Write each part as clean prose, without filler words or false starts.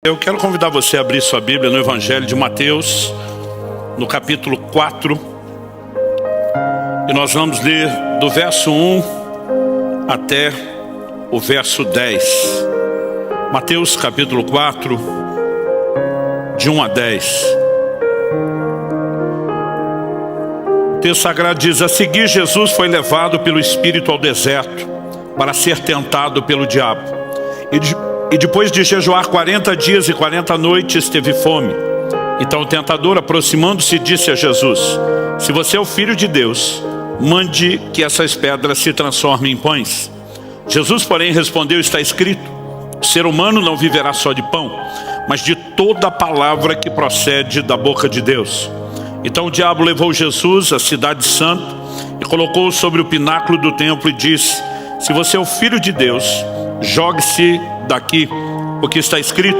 Eu quero convidar você a abrir sua Bíblia no Evangelho de Mateus, no capítulo 4. E nós vamos ler do verso 1 até o verso 10. Mateus capítulo 4, de 1 a 10. O texto sagrado diz: a seguir Jesus foi levado pelo Espírito ao deserto para ser tentado pelo diabo. E depois de jejuar 40 dias e 40 noites, teve fome. Então o tentador, aproximando-se, disse a Jesus: se você é o Filho de Deus, mande que essas pedras se transformem em pães. Jesus, porém, respondeu: está escrito, o ser humano não viverá só de pão, mas de toda a palavra que procede da boca de Deus. Então o diabo levou Jesus à cidade santa e colocou-o sobre o pináculo do templo e disse: se você é o Filho de Deus, jogue-se daqui, porque está escrito,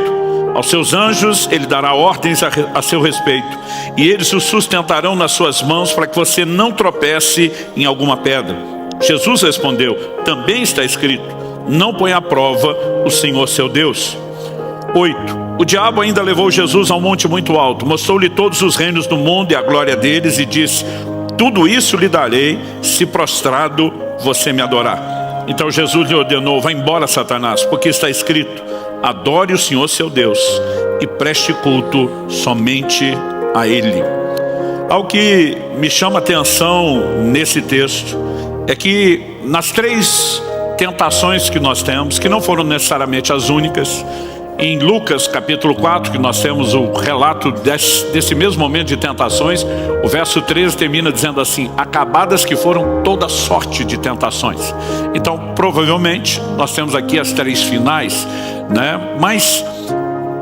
aos seus anjos ele dará ordens a seu respeito, e eles o sustentarão nas suas mãos para que você não tropece em alguma pedra. Jesus respondeu: também está escrito, não põe à prova o Senhor seu Deus. 8. O diabo ainda levou Jesus a um monte muito alto, mostrou-lhe todos os reinos do mundo e a glória deles, e disse: tudo isso lhe darei, se prostrado você me adorar. Então Jesus lhe ordenou: vá embora, Satanás, porque está escrito, adore o Senhor seu Deus e preste culto somente a Ele. Algo que me chama a atenção nesse texto é que nas três tentações que nós temos, que não foram necessariamente as únicas, em Lucas capítulo 4, que nós temos o relato desse mesmo momento de tentações, o verso 13 termina dizendo assim: acabadas que foram toda sorte de tentações. Então provavelmente nós temos aqui as três finais, né? Mas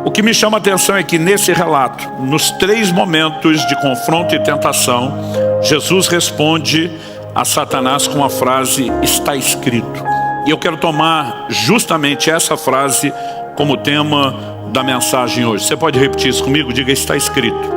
o que me chama a atenção é que nesse relato, nos três momentos de confronto e tentação, Jesus responde a Satanás com a frase: está escrito. E eu quero tomar justamente essa frase como tema da mensagem hoje. Você pode repetir isso comigo? Diga: está escrito.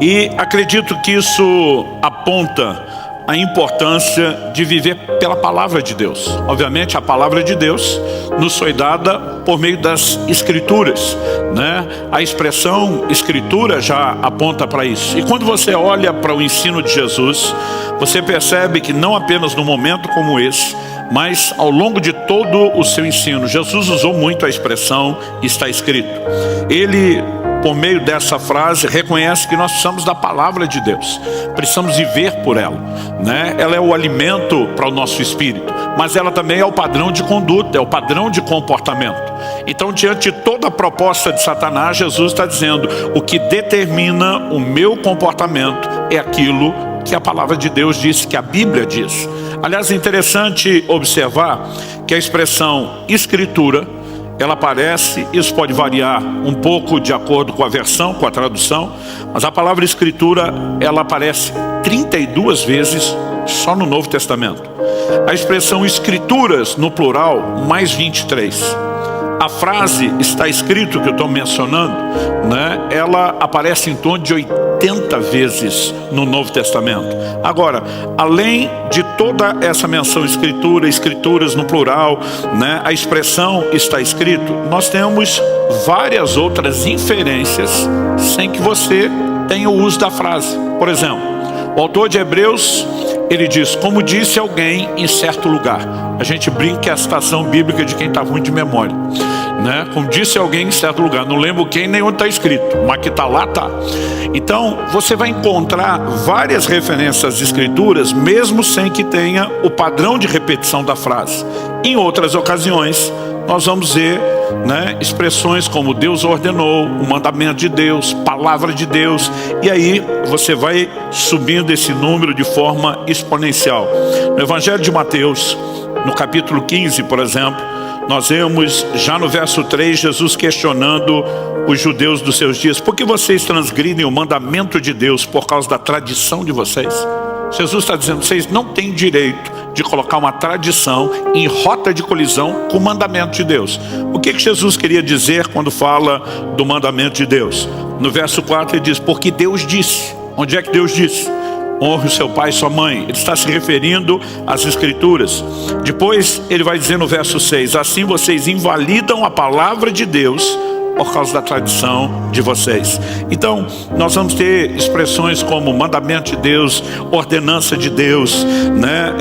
E acredito que isso aponta a importância de viver pela palavra de Deus. Obviamente a palavra de Deus nos foi dada por meio das escrituras, né? A expressão escritura já aponta para isso. E quando você olha para o ensino de Jesus, você percebe que não apenas num momento como esse, mas ao longo de todo o seu ensino, Jesus usou muito a expressão está escrito. Ele, por meio dessa frase, reconhece que nós precisamos da palavra de Deus, precisamos viver por ela, né? Ela é o alimento para o nosso espírito, mas ela também é o padrão de conduta, é o padrão de comportamento. Então, diante de toda a proposta de Satanás, Jesus está dizendo: o que determina o meu comportamento é aquilo que a palavra de Deus diz, que a Bíblia diz. Aliás, é interessante observar que a expressão escritura, ela aparece, isso pode variar um pouco de acordo com a versão, com a tradução, mas a palavra escritura, ela aparece 32 vezes só no Novo Testamento. A expressão escrituras, no plural, mais 23. A frase está escrito, que eu estou mencionando, né, ela aparece em torno de 80 vezes no Novo Testamento. Agora, além de toda essa menção escritura, escrituras no plural, né, a expressão está escrito, nós temos várias outras inferências sem que você tenha o uso da frase. Por exemplo, o autor de Hebreus, ele diz: como disse alguém em certo lugar. A gente brinca que é a citação bíblica de quem está ruim de memória, né? Como disse alguém em certo lugar, não lembro quem nem onde está escrito, mas que está lá, está. Então você vai encontrar várias referências às escrituras, mesmo sem que tenha o padrão de repetição da frase. Em outras ocasiões nós vamos ver, né, expressões como Deus ordenou, o mandamento de Deus, palavra de Deus, e aí você vai subindo esse número de forma exponencial. No Evangelho de Mateus, no capítulo 15, por exemplo, nós vemos já no verso 3, Jesus questionando os judeus dos seus dias: por que vocês transgridem o mandamento de Deus por causa da tradição de vocês? Jesus está dizendo: vocês não têm direito de colocar uma tradição em rota de colisão com o mandamento de Deus. O que Jesus queria dizer quando fala do mandamento de Deus? No verso 4 ele diz: porque Deus disse. Onde é que Deus disse? Honre o seu pai e sua mãe. Ele está se referindo às escrituras. Depois ele vai dizer no verso 6: assim vocês invalidam a palavra de Deus por causa da tradição de vocês. Então, nós vamos ter expressões como mandamento de Deus, ordenança de Deus, né?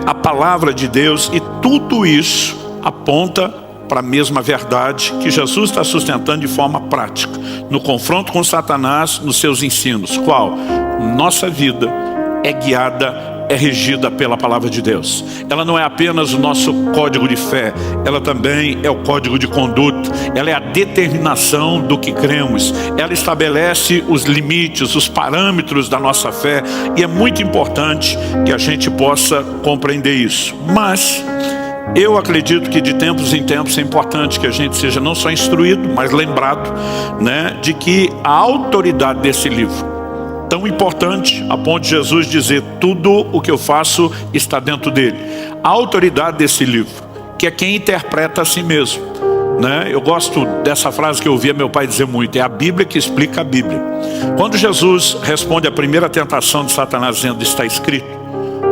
A palavra de Deus, e tudo isso aponta para a mesma verdade que Jesus está sustentando de forma prática, no confronto com Satanás, nos seus ensinos. Qual? Nossa vida é guiada, é regida pela palavra de Deus. Ela não é apenas o nosso código de fé, ela também é o código de conduta, ela é a determinação do que cremos, ela estabelece os limites, os parâmetros da nossa fé, e é muito importante que a gente possa compreender isso. Mas eu acredito que de tempos em tempos é importante que a gente seja não só instruído, mas lembrado, né, de que a autoridade desse livro, tão importante a ponto de Jesus dizer: tudo o que eu faço está dentro dele. A autoridade desse livro, que é quem interpreta a si mesmo, né? Eu gosto dessa frase que eu ouvia meu pai dizer muito: é a Bíblia que explica a Bíblia. Quando Jesus responde à primeira tentação de Satanás dizendo está escrito,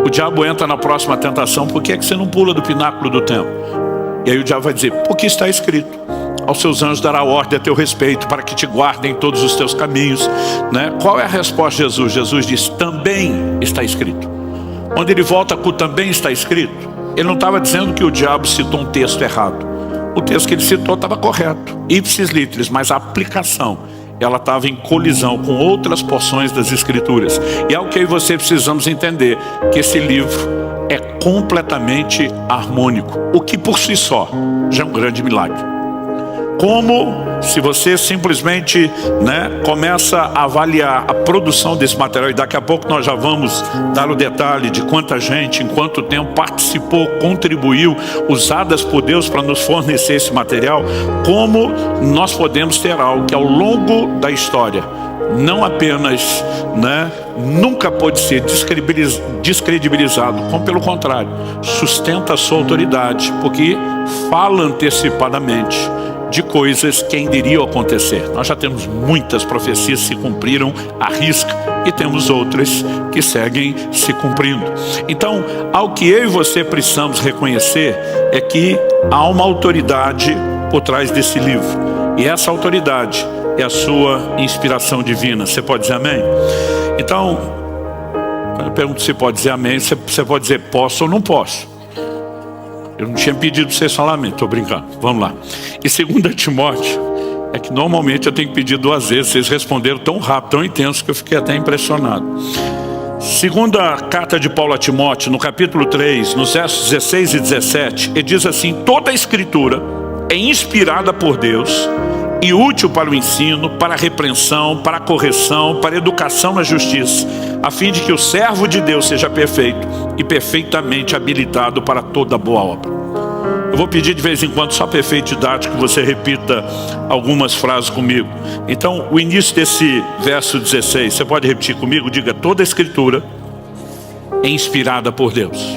o diabo entra na próxima tentação: por que é que você não pula do pináculo do templo? E aí o diabo vai dizer: porque está escrito, aos seus anjos dará ordem a teu respeito, para que te guardem todos os teus caminhos, né? Qual é a resposta de Jesus? Jesus diz: também está escrito. Quando ele volta com o também está escrito, ele não estava dizendo que o diabo citou um texto errado. O texto que ele citou estava correto, ipsis literis, mas a aplicação, ela estava em colisão com outras porções das Escrituras. E é o que eu e você precisamos entender, que esse livro é completamente harmônico, o que por si só já é um grande milagre. Como se você simplesmente, né, começa a avaliar a produção desse material, e daqui a pouco nós já vamos dar o detalhe de quanta gente, em quanto tempo participou, contribuiu, usadas por Deus para nos fornecer esse material, como nós podemos ter algo que ao longo da história não apenas, né, nunca pode ser descredibilizado, como pelo contrário, sustenta a sua autoridade, porque fala antecipadamente de coisas que ainda iriam acontecer. Nós já temos muitas profecias que se cumpriram à risca, e temos outras que seguem se cumprindo. Então, ao que eu e você precisamos reconhecer é que há uma autoridade por trás desse livro, e essa autoridade é a sua inspiração divina. Você pode dizer amém? Então, quando eu pergunto se pode dizer amém, você pode dizer posso ou não posso. Eu não tinha pedido para vocês falar amém, estou brincando. Vamos lá. E 2 Timóteo, é que normalmente eu tenho que pedir 2 vezes. Vocês responderam tão rápido, tão intenso, que eu fiquei até impressionado. Segunda carta de Paulo a Timóteo, no capítulo 3, nos versos 16 e 17, ele diz assim: toda a Escritura é inspirada por Deus e útil para o ensino, para a repreensão, para a correção, para a educação na justiça, a fim de que o servo de Deus seja perfeito e perfeitamente habilitado para toda boa obra. Eu vou pedir de vez em quando, só para efeito didático, que você repita algumas frases comigo. Então, o início desse verso 16, você pode repetir comigo? Diga: toda a Escritura é inspirada por Deus.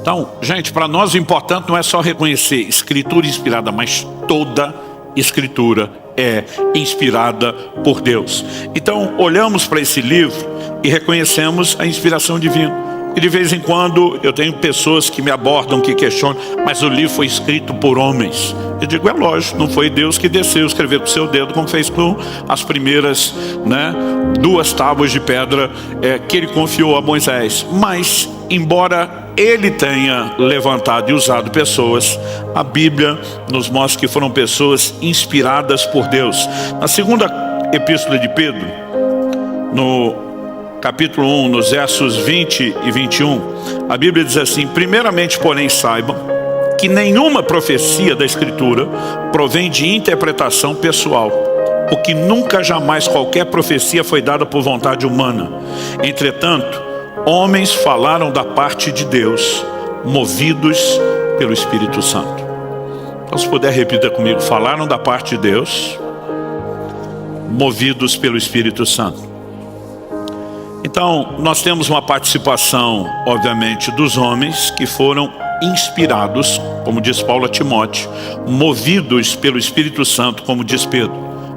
Então, gente, para nós o importante não é só reconhecer Escritura inspirada, mas toda Escritura é inspirada por Deus. Então, olhamos para esse livro e reconhecemos a inspiração divina. E de vez em quando eu tenho pessoas que me abordam, que questionam: mas o livro foi escrito por homens. Eu digo: é lógico, não foi Deus que desceu, escreveu com o seu dedo, como fez com as primeiras, né, 2 tábuas de pedra que ele confiou a Moisés. Mas, embora ele tenha levantado e usado pessoas, a Bíblia nos mostra que foram pessoas inspiradas por Deus. Na segunda epístola de Pedro, no capítulo 1, nos versos 20 e 21, a Bíblia diz assim: primeiramente, porém, saibam que nenhuma profecia da Escritura provém de interpretação pessoal, porque nunca jamais qualquer profecia foi dada por vontade humana. Entretanto, homens falaram da parte de Deus, movidos pelo Espírito Santo. Então, se puder, repita comigo: falaram da parte de Deus, movidos pelo Espírito Santo. Então, nós temos uma participação, obviamente, dos homens que foram inspirados, como diz Paulo a Timóteo, movidos pelo Espírito Santo, como diz Pedro.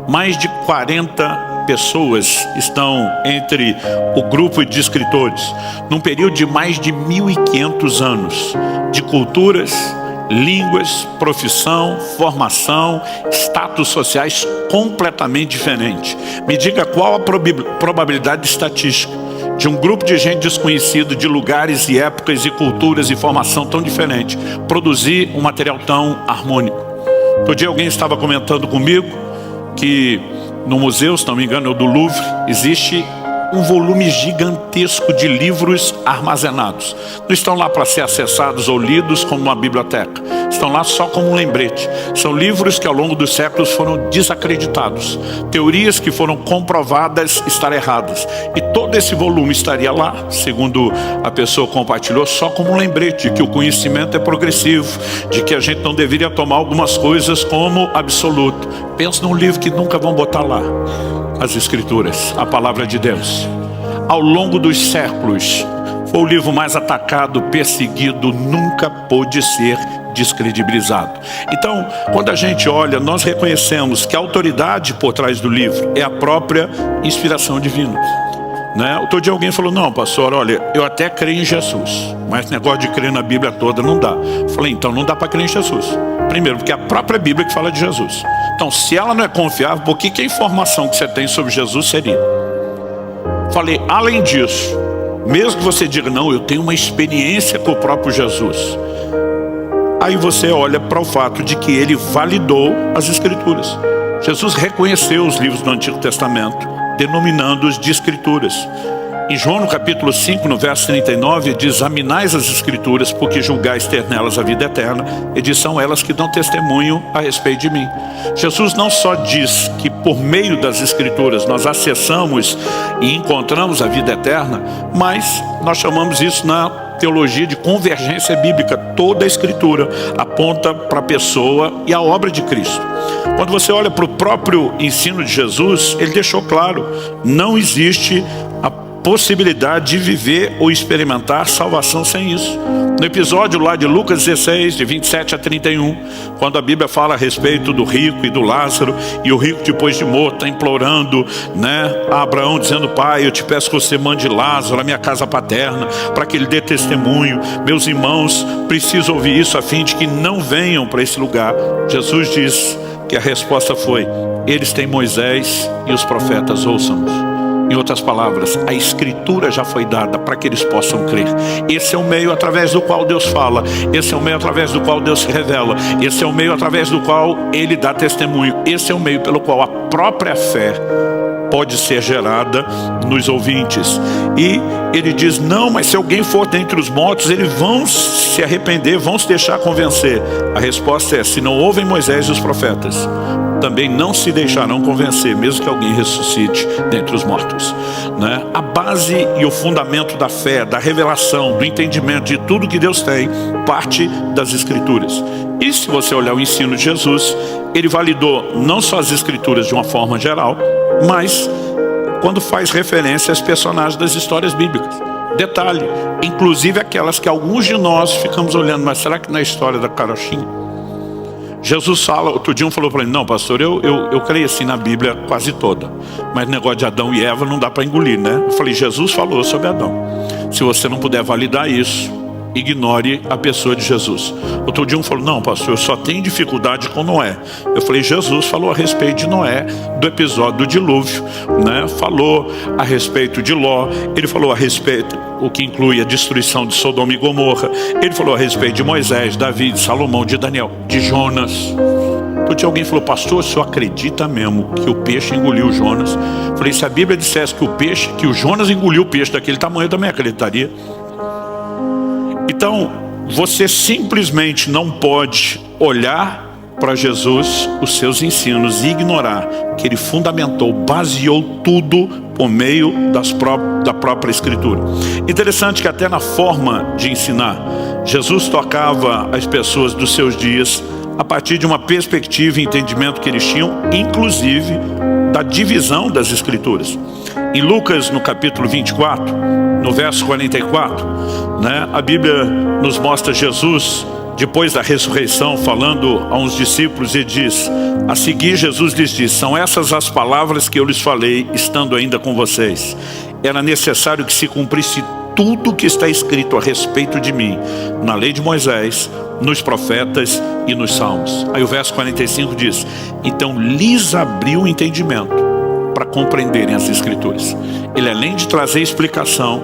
Mais de 40 pessoas estão entre o grupo de escritores, num período de mais de 1500 anos, de culturas, línguas, profissão, formação, status sociais completamente diferentes. Me diga qual a probabilidade estatística de um grupo de gente desconhecido, de lugares e épocas e culturas e formação tão diferentes, produzir um material tão harmônico. Outro dia alguém estava comentando comigo que no museu, se não me engano, do Louvre, existe um volume gigantesco de livros armazenados. Não estão lá para ser acessados ou lidos como uma biblioteca. Estão lá só como um lembrete. São livros que ao longo dos séculos foram desacreditados. Teorias que foram comprovadas estar erradas. E todo esse volume estaria lá, segundo a pessoa compartilhou, só como um lembrete de que o conhecimento é progressivo, de que a gente não deveria tomar algumas coisas como absoluto. Pensa num livro que nunca vão botar lá. As Escrituras, a Palavra de Deus. Ao longo dos séculos, foi o livro mais atacado, perseguido, nunca pôde ser descredibilizado. Então, quando a gente olha, nós reconhecemos que a autoridade por trás do livro é a própria inspiração divina. Outro dia alguém falou, não, pastor, olha, eu até creio em Jesus, mas esse negócio de crer na Bíblia toda não dá. Eu falei, então não dá para crer em Jesus. Primeiro, porque é a própria Bíblia que fala de Jesus. Então, se ela não é confiável, por que a informação que você tem sobre Jesus seria? Falei, além disso, mesmo que você diga, não, eu tenho uma experiência com o próprio Jesus, aí você olha para o fato de que ele validou as Escrituras. Jesus reconheceu os livros do Antigo Testamento, denominando-os de Escrituras. Em João, no capítulo 5, no verso 39, diz, examinais as Escrituras, porque julgais ter nelas a vida eterna, e são elas que dão testemunho a respeito de mim. Jesus não só diz que por meio das Escrituras nós acessamos e encontramos a vida eterna, mas nós chamamos isso na teologia de convergência bíblica. Toda a Escritura aponta para a pessoa e a obra de Cristo. Quando você olha para o próprio ensino de Jesus, ele deixou claro, não existe a possibilidade de viver ou experimentar salvação sem isso. No episódio lá de Lucas 16, de 27 a 31, quando a Bíblia fala a respeito do rico e do Lázaro, e o rico depois de morto está implorando, a Abraão, dizendo, pai, eu te peço que você mande Lázaro à minha casa paterna, para que ele dê testemunho. Meus irmãos precisam ouvir isso a fim de que não venham para esse lugar. Jesus diz que a resposta foi, eles têm Moisés e os profetas, ouçam-nos. Em outras palavras, a Escritura já foi dada para que eles possam crer. Esse é o meio através do qual Deus fala. Esse é o meio através do qual Deus se revela. Esse é o meio através do qual Ele dá testemunho. Esse é o meio pelo qual a própria fé pode ser gerada nos ouvintes. E ele diz, não, mas se alguém for dentre os mortos, eles vão se arrepender, vão se deixar convencer. A resposta é, se não ouvem Moisés e os profetas, também não se deixarão convencer, mesmo que alguém ressuscite dentre os mortos. A base e o fundamento da fé, da revelação, do entendimento de tudo que Deus tem, parte das Escrituras. E se você olhar o ensino de Jesus, ele validou não só as Escrituras de uma forma geral, mas quando faz referência aos personagens das histórias bíblicas. Detalhe, inclusive aquelas que alguns de nós ficamos olhando, mas será que na história da carochinha? Jesus fala, outro dia falou para ele, não, pastor, eu creio assim na Bíblia quase toda, mas negócio de Adão e Eva não dá para engolir, Eu falei, Jesus falou sobre Adão. Se você não puder validar isso, ignore a pessoa de Jesus. Outro dia falou, não, pastor, eu só tenho dificuldade com Noé. Eu falei, Jesus falou a respeito de Noé, do episódio do dilúvio, Falou a respeito de Ló, ele falou a respeito, o que inclui a destruição de Sodoma e Gomorra, ele falou a respeito de Moisés, Davi, de Salomão, de Daniel, de Jonas. Outro dia alguém falou, pastor, o senhor acredita mesmo que o peixe engoliu Jonas? Eu falei, se a Bíblia dissesse que o Jonas engoliu o peixe daquele tamanho, eu também acreditaria. Então, você simplesmente não pode olhar para Jesus, os seus ensinos, e ignorar que ele fundamentou, baseou tudo por meio da própria Escritura. Interessante que até na forma de ensinar, Jesus tocava as pessoas dos seus dias a partir de uma perspectiva e entendimento que eles tinham, inclusive da divisão das Escrituras. Em Lucas, no capítulo 24, no verso 44, a Bíblia nos mostra Jesus, depois da ressurreição, falando a uns discípulos, e diz, a seguir Jesus lhes diz, são essas as palavras que eu lhes falei, estando ainda com vocês. Era necessário que se cumprisse tudo que está escrito a respeito de mim na lei de Moisés, nos profetas e nos salmos. Aí o verso 45 diz: então lhes abriu o entendimento para compreenderem as escrituras. Ele, além de trazer explicação,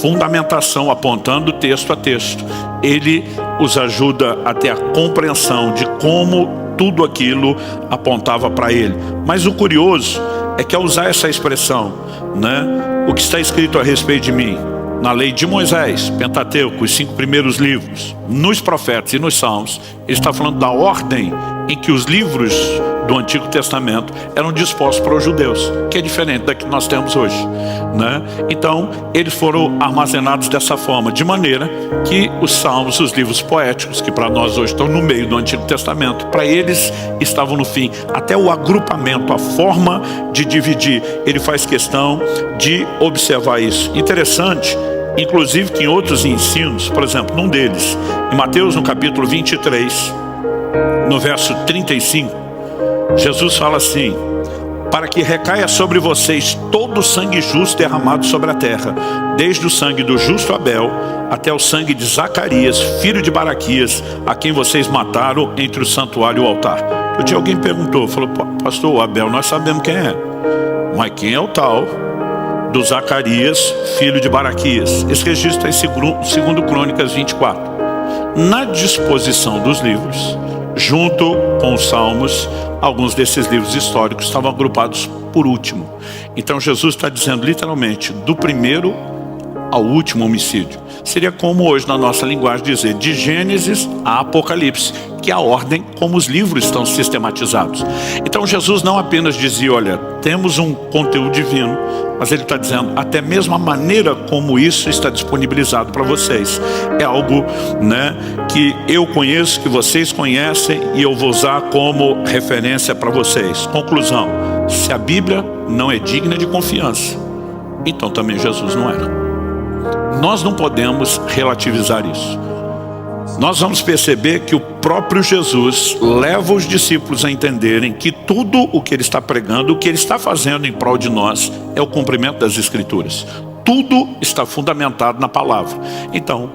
fundamentação, apontando texto a texto, ele os ajuda a ter a compreensão de como tudo aquilo apontava para ele. Mas o curioso é que, ao usar essa expressão, né, o que está escrito a respeito de mim na lei de Moisés, Pentateuco, os 5 primeiros livros, nos profetas e nos salmos, ele está falando da ordem em que os livros do Antigo Testamento eram dispostos para os judeus, que é diferente da que nós temos hoje, né? Então, eles foram armazenados dessa forma, de maneira que os salmos, os livros poéticos, que para nós hoje estão no meio do Antigo Testamento, para eles estavam no fim. Até o agrupamento, a forma de dividir, ele faz questão de observar isso. Interessante, inclusive, que em outros ensinos, por exemplo, num deles, em Mateus, no capítulo 23, no verso 35, Jesus fala assim: para que recaia sobre vocês todo o sangue justo derramado sobre a terra, desde o sangue do justo Abel até o sangue de Zacarias, filho de Baraquias, a quem vocês mataram entre o santuário e o altar. Um dia alguém perguntou, falou: pastor, o Abel nós sabemos quem é, mas quem é o tal do Zacarias, filho de Baraquias? Esse registro está em 2 Crônicas 24. Na disposição dos livros, junto com os salmos, alguns desses livros históricos estavam agrupados por último. Então Jesus está dizendo literalmente, do primeiro ao último homicídio. Seria como hoje na nossa linguagem dizer, de Gênesis a Apocalipse, que é a ordem como os livros estão sistematizados. Então Jesus não apenas dizia, olha, temos um conteúdo divino, mas ele está dizendo, até mesmo a maneira como isso está disponibilizado para vocês. É algo, né, que eu conheço, que vocês conhecem, e eu vou usar como referência para vocês. Conclusão: se a Bíblia não é digna de confiança, então também Jesus não era. Nós não podemos relativizar isso. Nós vamos perceber que o próprio Jesus leva os discípulos a entenderem que tudo o que ele está pregando, o que ele está fazendo em prol de nós, é o cumprimento das Escrituras. Tudo está fundamentado na palavra. Então,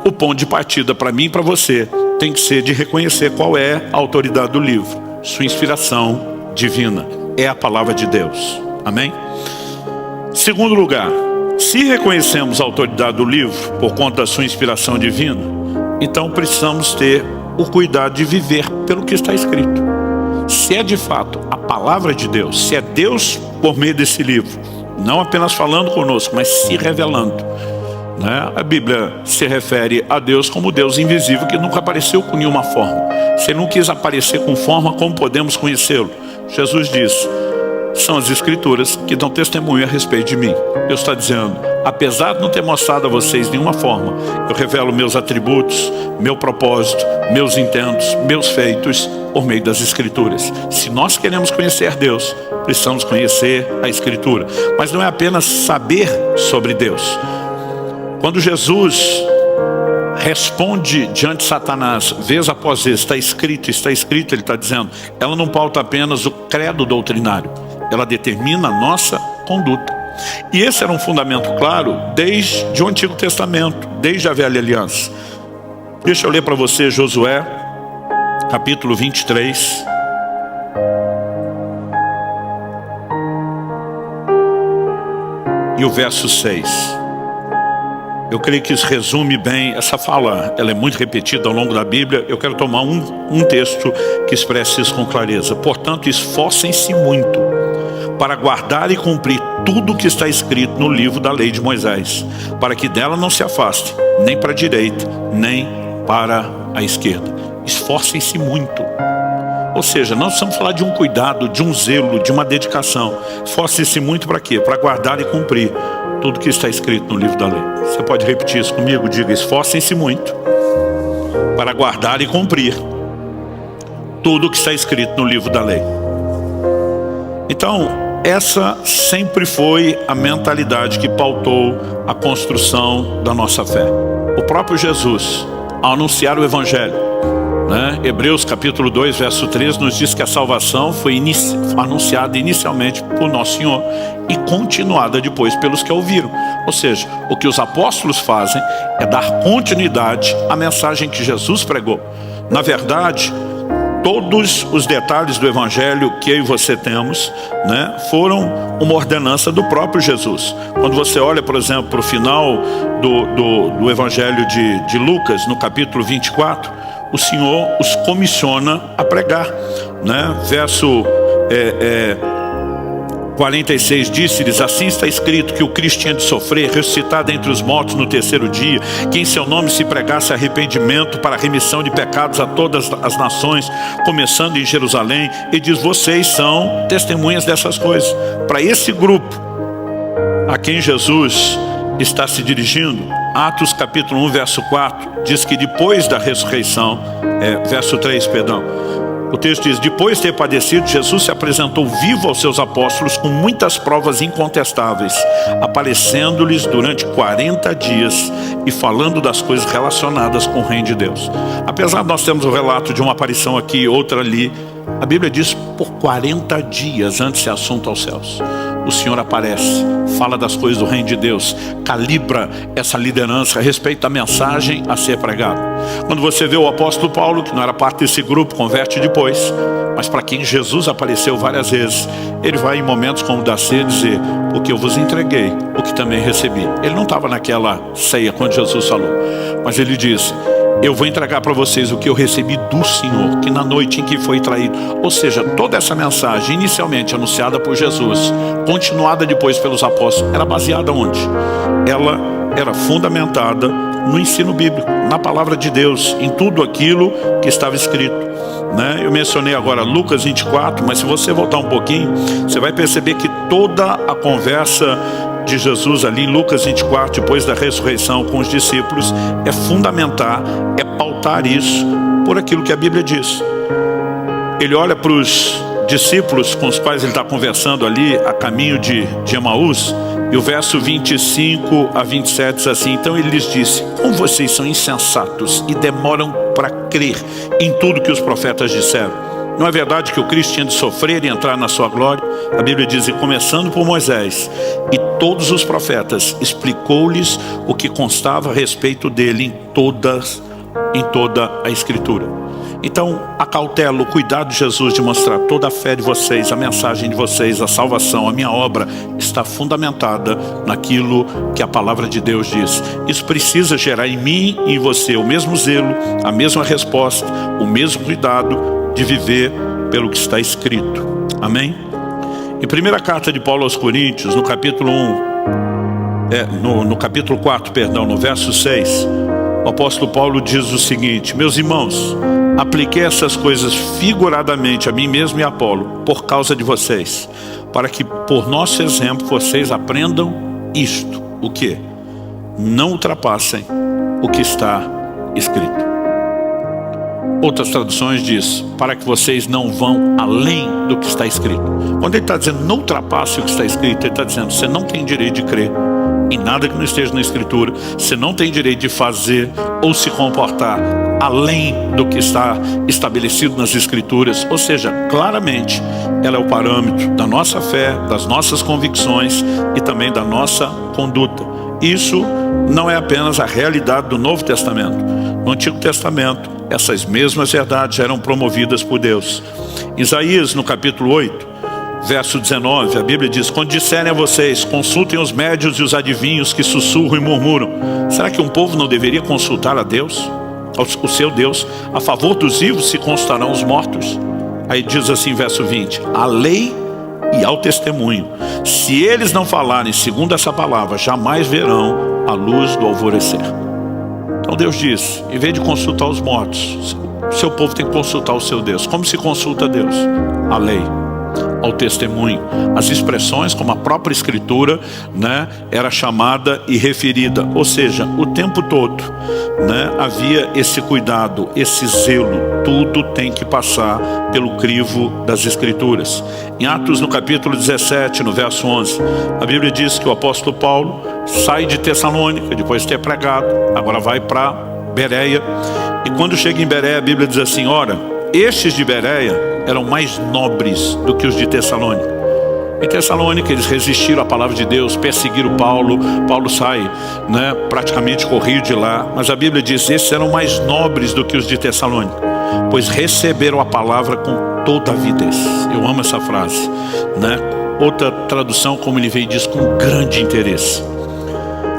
o ponto de partida para mim e para você tem que ser de reconhecer qual é a autoridade do livro. Sua inspiração divina é a palavra de Deus. Amém? Segundo lugar, se reconhecemos a autoridade do livro por conta da sua inspiração divina, então precisamos ter o cuidado de viver pelo que está escrito. Se é de fato a palavra de Deus, se é Deus por meio desse livro, não apenas falando conosco, mas se revelando, né? A Bíblia se refere a Deus como Deus invisível, que nunca apareceu com nenhuma forma. Se ele não quis aparecer com forma, como podemos conhecê-lo? Jesus diz, são as Escrituras que dão testemunho a respeito de mim. Deus está dizendo, apesar de não ter mostrado a vocês nenhuma forma, eu revelo meus atributos, meu propósito, meus intentos, meus feitos por meio das Escrituras. Se nós queremos conhecer Deus, precisamos conhecer a Escritura. Mas não é apenas saber sobre Deus. Quando Jesus responde diante de Satanás, vez após vez, está escrito, ele está dizendo, ela não pauta apenas o credo doutrinário, ela determina a nossa conduta. E esse era um fundamento claro desde o Antigo Testamento, desde a Velha Aliança. Deixa eu ler para você Josué, capítulo 23. E o verso 6. Eu creio que isso resume bem essa fala. Ela é muito repetida ao longo da Bíblia. Eu quero tomar um texto que expresse isso com clareza. Portanto, esforcem-se muito para guardar e cumprir tudo o que está escrito no livro da lei de Moisés, para que dela não se afaste, nem para a direita, nem para a esquerda. Esforcem-se muito. Ou seja, nós precisamos falar de um cuidado, de um zelo, de uma dedicação. Esforcem-se muito para quê? Para guardar e cumprir tudo que está escrito no livro da lei. Você pode repetir isso comigo? Diga, esforcem-se muito para guardar e cumprir tudo que está escrito no livro da lei. Então, essa sempre foi a mentalidade que pautou a construção da nossa fé. O próprio Jesus, ao anunciar o Evangelho, né? Hebreus capítulo 2, verso 13 nos diz que a salvação foi anunciada inicialmente por Nosso Senhor e continuada depois pelos que a ouviram. Ou seja, o que os apóstolos fazem é dar continuidade à mensagem que Jesus pregou. Na verdade, todos os detalhes do Evangelho que eu e você temos, né, foram uma ordenança do próprio Jesus. Quando você olha, por exemplo, para o final do Evangelho de Lucas, no capítulo 24, o Senhor os comissiona a pregar, né? Verso 46, disse-lhes: assim está escrito que o Cristo tinha de sofrer, ressuscitar dentre os mortos no terceiro dia, que em seu nome se pregasse arrependimento para a remissão de pecados a todas as nações, começando em Jerusalém. E diz: vocês são testemunhas dessas coisas. Para esse grupo a quem Jesus está se dirigindo, Atos capítulo 1, verso 4, diz que depois da ressurreição, verso 3, perdão, o texto diz: depois de ter padecido, Jesus se apresentou vivo aos seus apóstolos com muitas provas incontestáveis, aparecendo-lhes durante 40 dias e falando das coisas relacionadas com o reino de Deus. Apesar de nós termos o relato de uma aparição aqui e outra ali, a Bíblia diz: por 40 dias antes de ser assunto aos céus, o Senhor aparece, fala das coisas do reino de Deus, calibra essa liderança a respeito da mensagem a ser pregada. Quando você vê o apóstolo Paulo, que não era parte desse grupo, converte depois, mas para quem Jesus apareceu várias vezes, ele vai em momentos como o da ceia dizer: porque eu vos entreguei o que também recebi. Ele não estava naquela ceia quando Jesus falou, mas ele disse: eu vou entregar para vocês o que eu recebi do Senhor, que na noite em que foi traído. Ou seja, toda essa mensagem inicialmente anunciada por Jesus, continuada depois pelos apóstolos, era baseada onde? Ela era fundamentada no ensino bíblico, na palavra de Deus, em tudo aquilo que estava escrito, né? Eu mencionei agora Lucas 24, mas se você voltar um pouquinho, você vai perceber que toda a conversa de Jesus ali em Lucas 24, depois da ressurreição com os discípulos, é fundamentar, é pautar isso por aquilo que a Bíblia diz. Ele olha para os discípulos com os quais ele está conversando ali a caminho de Emaús, e o verso 25 a 27 diz assim: então ele lhes disse: como vocês são insensatos e demoram para crer em tudo que os profetas disseram. Não é verdade que o Cristo tinha de sofrer e entrar na sua glória? A Bíblia diz: e começando por Moisés e todos os profetas, explicou-lhes o que constava a respeito dele em toda a Escritura. Então, a cautela, o cuidado de Jesus de mostrar toda a fé de vocês, a mensagem de vocês, a salvação, a minha obra, está fundamentada naquilo que a palavra de Deus diz. Isso precisa gerar em mim e em você o mesmo zelo, a mesma resposta, o mesmo cuidado de viver pelo que está escrito. Amém? Em primeira carta de Paulo aos Coríntios, no capítulo 4, perdão, no verso 6, o apóstolo Paulo diz o seguinte: meus irmãos, apliquei essas coisas figuradamente a mim mesmo e a Apolo, por causa de vocês, para que por nosso exemplo vocês aprendam isto. O quê? Não ultrapassem o que está escrito. Outras traduções diz: para que vocês não vão além do que está escrito. Quando ele está dizendo não ultrapasse o que está escrito, ele está dizendo: você não tem direito de crer em nada que não esteja na Escritura. Você não tem direito de fazer ou se comportar além do que está estabelecido nas Escrituras. Ou seja, claramente ela é o parâmetro da nossa fé, das nossas convicções e também da nossa conduta. Isso não é apenas a realidade do Novo Testamento. No Antigo Testamento, essas mesmas verdades eram promovidas por Deus. Isaías, no capítulo 8, verso 19, a Bíblia diz: quando disserem a vocês, consultem os médios e os adivinhos que sussurram e murmuram, será que um povo não deveria consultar a Deus, o seu Deus? A favor dos vivos se consultarão os mortos. Aí diz assim, verso 20: a lei e ao testemunho, se eles não falarem segundo essa palavra, jamais verão a luz do alvorecer. Então Deus diz: em vez de consultar os mortos, o seu povo tem que consultar o seu Deus. Como se consulta Deus? A lei, ao testemunho, as expressões como a própria Escritura, né, era chamada e referida. Ou seja, o tempo todo, né, havia esse cuidado, esse zelo. Tudo tem que passar pelo crivo das Escrituras. Em Atos, no capítulo 17, no verso 11, a Bíblia diz que o apóstolo Paulo sai de Tessalônica, depois de ter pregado, agora vai para Bereia. E quando chega em Bereia, a Bíblia diz assim: ora, estes de Bereia eram mais nobres do que os de Tessalônica. Em Tessalônica eles resistiram à palavra de Deus, perseguiram Paulo. Paulo sai, praticamente corrido de lá. Mas a Bíblia diz: esses eram mais nobres do que os de Tessalônica, pois receberam a palavra com toda a avidez. Eu amo essa frase, Outra tradução, como ele veio, diz: com grande interesse.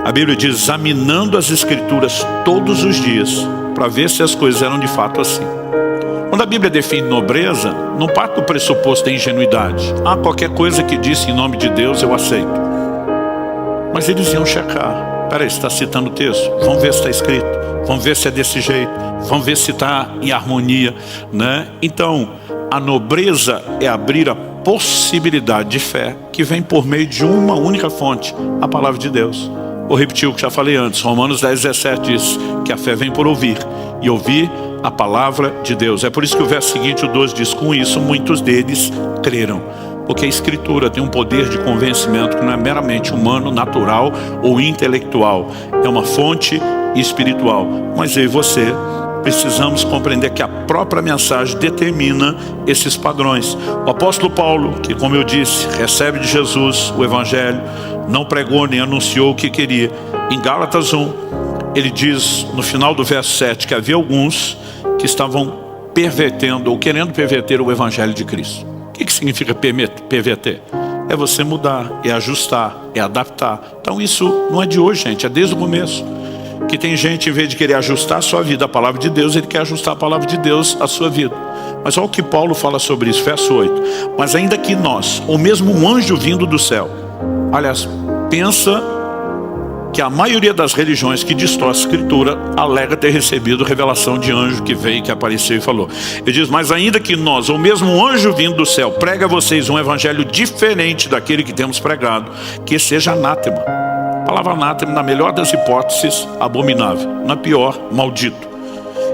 A Bíblia diz: examinando as Escrituras todos os dias, para ver se as coisas eram de fato assim. Quando a Bíblia define nobreza, não parte do pressuposto da ingenuidade. Qualquer coisa que disse em nome de Deus eu aceito. Mas eles iam checar. Peraí, você está citando o texto? Vamos ver se está escrito. Vamos ver se é desse jeito. Vamos ver se está em harmonia, Então, a nobreza é abrir a possibilidade de fé que vem por meio de uma única fonte, a palavra de Deus. Vou repetir o que já falei antes. Romanos 10:17 diz que a fé vem por ouvir, e ouvir a palavra de Deus. É por isso que o verso seguinte, o 12, diz: com isso muitos deles creram. Porque a Escritura tem um poder de convencimento que não é meramente humano, natural ou intelectual. É uma fonte espiritual. Mas eu e você precisamos compreender que a própria mensagem determina esses padrões. O apóstolo Paulo, que, como eu disse, recebe de Jesus o Evangelho, não pregou nem anunciou o que queria. Em Gálatas 1, ele diz, no final do verso 7, que havia alguns que estavam pervertendo ou querendo perverter o Evangelho de Cristo. O que significa perverter? É você mudar, é ajustar, é adaptar. Então isso não é de hoje, gente, é desde o começo. Que tem gente, em vez de querer ajustar a sua vida à palavra de Deus, ele quer ajustar a palavra de Deus à sua vida. Mas olha o que Paulo fala sobre isso, verso 8. Mas ainda que nós, ou mesmo um anjo vindo do céu, aliás, pensa que a maioria das religiões que distorce a Escritura alega ter recebido revelação de anjo que veio, que apareceu e falou. Ele diz: mas ainda que nós, ou mesmo um anjo vindo do céu, prega a vocês um evangelho diferente daquele que temos pregado, que seja anátema. A palavra anátema, na melhor das hipóteses, abominável, na pior, maldito.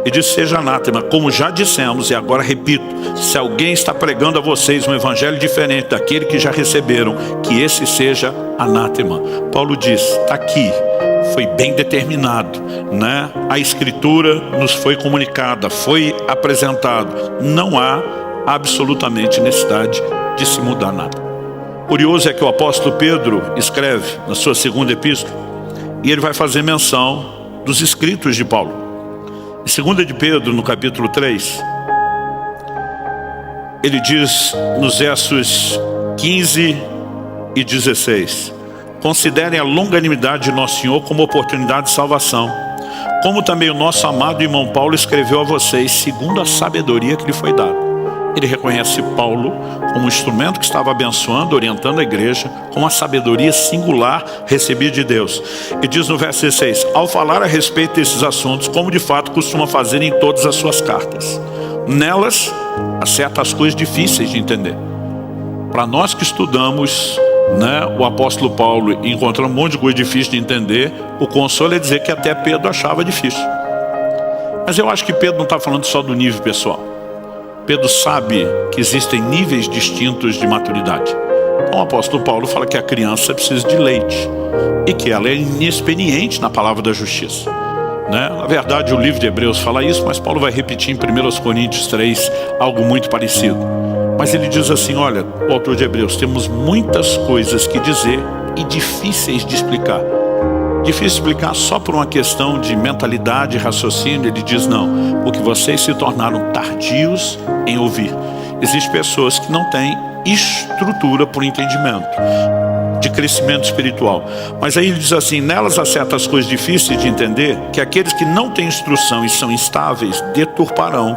Ele diz: seja anátema, como já dissemos e agora repito, se alguém está pregando a vocês um evangelho diferente daquele que já receberam, que esse seja anátema. Paulo diz: está aqui, foi bem determinado, A Escritura nos foi comunicada, foi apresentado. Não há absolutamente necessidade de se mudar nada. Curioso é que o apóstolo Pedro escreve na sua segunda epístola, e ele vai fazer menção dos escritos de Paulo. Em 2 de Pedro, no capítulo 3, ele diz nos versos 15 e 16: considerem a longanimidade de nosso Senhor como oportunidade de salvação, como também o nosso amado irmão Paulo escreveu a vocês, segundo a sabedoria que lhe foi dada. Ele reconhece Paulo como um instrumento que estava abençoando, orientando a igreja, com uma sabedoria singular recebida de Deus. E diz no verso 16: ao falar a respeito desses assuntos, como de fato costuma fazer em todas as suas cartas. Nelas, há certas coisas difíceis de entender. Para nós que estudamos, o apóstolo Paulo, e encontramos um monte de coisa difícil de entender, o consolo é dizer que até Pedro achava difícil. Mas eu acho que Pedro não está falando só do nível pessoal. Pedro sabe que existem níveis distintos de maturidade. Então o apóstolo Paulo fala que a criança precisa de leite e que ela é inexperiente na palavra da justiça. Na verdade, o livro de Hebreus fala isso, mas Paulo vai repetir em 1 Coríntios 3 algo muito parecido. Mas ele diz assim: olha, o autor de Hebreus, temos muitas coisas que dizer e difíceis de explicar. Difícil de explicar só por uma questão de mentalidade e raciocínio. Ele diz: não, porque vocês se tornaram tardios em ouvir. Existem pessoas que não têm estrutura por entendimento, de crescimento espiritual. Mas aí ele diz assim: nelas há certas coisas difíceis de entender, que aqueles que não têm instrução e são instáveis deturparão,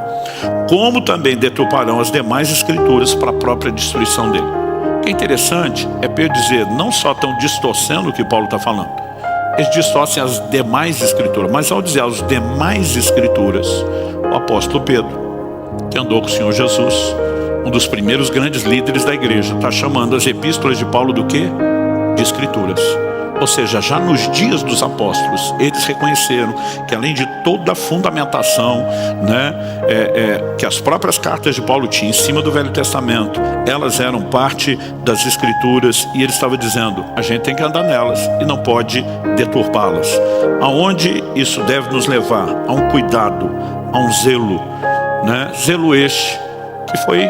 como também deturparão as demais escrituras para a própria destruição dele. O que é interessante é Pedro dizer: não só estão distorcendo o que Paulo está falando, eles distorcem as demais escrituras. Mas ao dizer as demais escrituras, o apóstolo Pedro, que andou com o Senhor Jesus, um dos primeiros grandes líderes da igreja, está chamando as epístolas de Paulo do quê? De escrituras. Ou seja, já nos dias dos apóstolos, eles reconheceram que além de toda a fundamentação, né, que as próprias cartas de Paulo tinham em cima do Velho Testamento, elas eram parte das Escrituras, e ele estava dizendo, a gente tem que andar nelas e não pode deturpá-las. Aonde isso deve nos levar? A um cuidado, a um zelo, né? Zelo este que foi,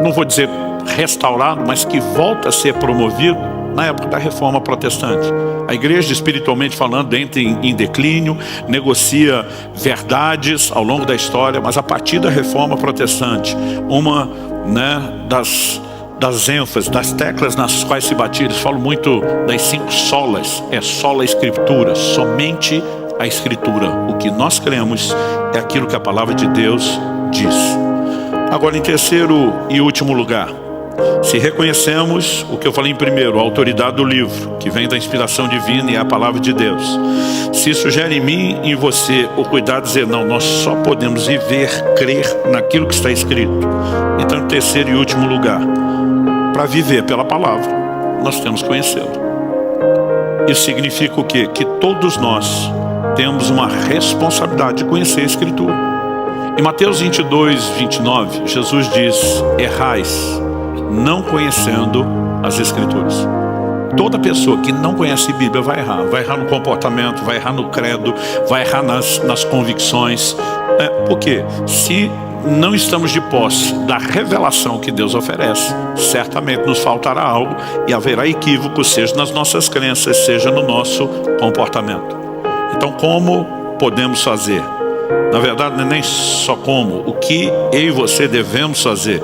não vou dizer restaurado, mas que volta a ser promovido na época da Reforma Protestante. A igreja, espiritualmente falando, entra em declínio, negocia verdades ao longo da história, mas a partir da Reforma Protestante, uma, né, das ênfases, das teclas nas quais se batia, eles falam muito das 5 solas, sola Escritura, somente a Escritura. O que nós cremos é aquilo que a palavra de Deus diz. Agora, em terceiro e último lugar, se reconhecemos o que eu falei em primeiro, a autoridade do livro, que vem da inspiração divina e é a palavra de Deus. Se isso gera em mim e em você o cuidado de dizer, não, nós só podemos viver, crer naquilo que está escrito. Então, em terceiro e último lugar, para viver pela palavra, nós temos que conhecê-la. Isso significa o quê? Que todos nós temos uma responsabilidade de conhecer a Escritura. Em Mateus 22, 29, Jesus diz, errais, não conhecendo as Escrituras. Toda pessoa que não conhece a Bíblia vai errar no comportamento, vai errar no credo, vai errar nas convicções. Por quê? Se não estamos de posse da revelação que Deus oferece, certamente nos faltará algo e haverá equívoco, seja nas nossas crenças, seja no nosso comportamento. Então, como podemos fazer? Na verdade, não é nem só como, o que eu e você devemos fazer.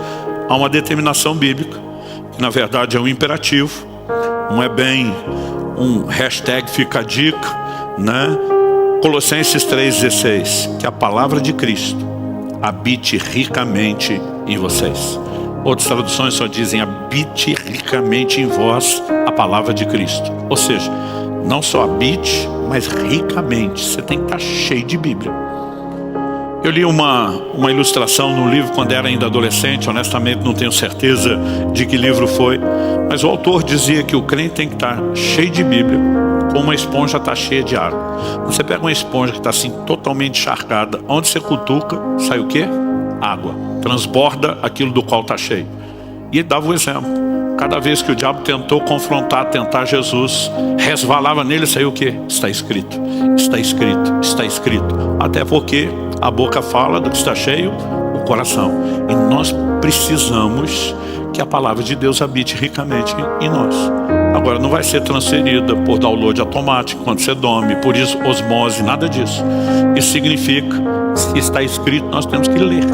Há uma determinação bíblica, que na verdade é um imperativo, não é bem um hashtag fica a dica, né? Colossenses 3,16, que a palavra de Cristo habite ricamente em vocês. Outras traduções só dizem, habite ricamente em vós a palavra de Cristo. Ou seja, não só habite, mas ricamente. Você tem que estar cheio de Bíblia. Eu li uma ilustração no livro quando era ainda adolescente, honestamente não tenho certeza de que livro foi, mas o autor dizia que o crente tem que estar cheio de Bíblia, como uma esponja está cheia de água. Você pega uma esponja que está assim totalmente encharcada, onde você cutuca, sai o quê? Água. Transborda aquilo do qual está cheio. E ele dava o exemplo. Cada vez que o diabo tentou tentar Jesus, resvalava nele e saiu o quê? Está escrito, está escrito, está escrito. Até porque a boca fala do que está cheio, o coração. E nós precisamos que a palavra de Deus habite ricamente em nós. Agora, não vai ser transferida por download automático, quando você dorme, por isso osmose, nada disso. Isso significa, se está escrito, nós temos que ler.